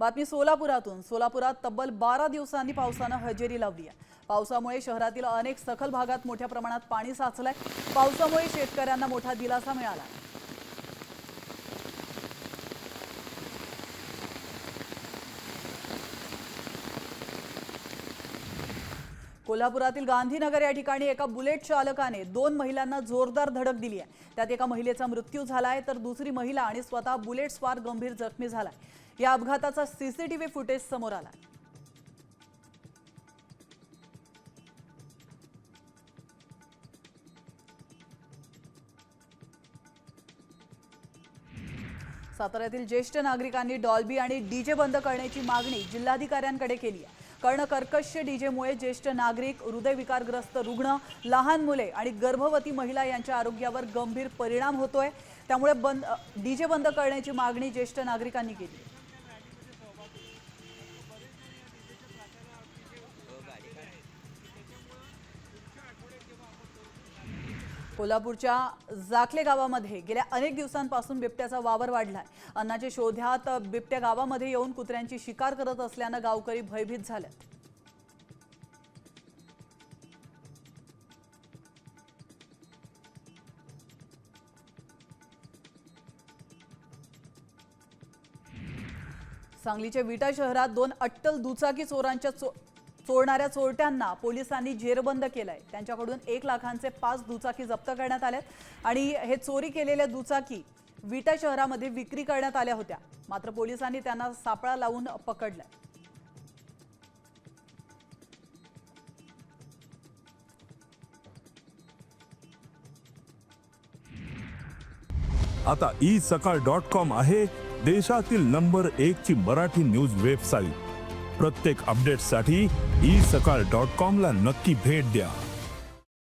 बातमी सोलापुरातून। सोलापुरात तब्बल 12 दिवसांनी पावसानं हजेरी लावली आहे। पावसामुळे शहरातील अनेक सखल भागात मोठ्या प्रमाणात पाणी साचलंय। पावसामुळे शेतकऱ्यांना मोठा दिलासा मिळाला। कोल्हापुरातील गांधीनगर या ठिकाणी एका बुलेट चालकाने 2 महिलांना जोरदार धडक दिली आहे। त्यात एका महिलेचा मृत्यू झालाय तर दुसरी महिला आणि स्वतः बुलेट स्वार गंभीर जखमी झालाय। या अपघाताचा सीसीटीव्ही फुटेज समोर आलाय। साताऱ्यातील ज्येष्ठ नागरिकांनी डॉल्बी आणि डीजे बंद करण्याची मागणी जिल्हाधिकाऱ्यांकडे केली आहे। कर्णकर्कश डीजेमुळे ज्येष्ठ नागरिक, हृदयविकारग्रस्त रुग्ण, लहान मुले आणि गर्भवती महिला यांच्या आरोग्यावर गंभीर परिणाम होतोय। त्यामुळे डीजे बंद करण्याची मागणी ज्येष्ठ नागरिकांनी केली। कोल्हापूरच्या जाकले गावामध्ये गेल्या अनेक दिवसांपासून बिबट्याचा वावर वाढलाय। अन्नाच्या शोधात बिबट्या गावामध्ये येऊन कुत्र्यांची शिकार करत असल्यानं गावकरी भयभीत झालेत। सांगलीच्या विटा शहरात 2 अट्टल दुचाकी चोरांच्या चोरणाऱ्या चोरट्यांना पोलिसांनी जेरबंद केलंय। त्यांच्याकडून 1 लाखांचे 5 दुचाकी जप्त करण्यात आल्यात आणि हे चोरी केलेल्या दुचाकी विटा शहरामध्ये विक्री करण्यात आल्या होत्या। मात्र पोलिसांनी त्यांना सापळा लावून पकडलंय। आता isakal.com आहे देशातील नंबर 1 ची मराठी न्यूज वेबसाईट। प्रत्येक अपडेटसाठी isakal.com ला नक्की भेट द्या।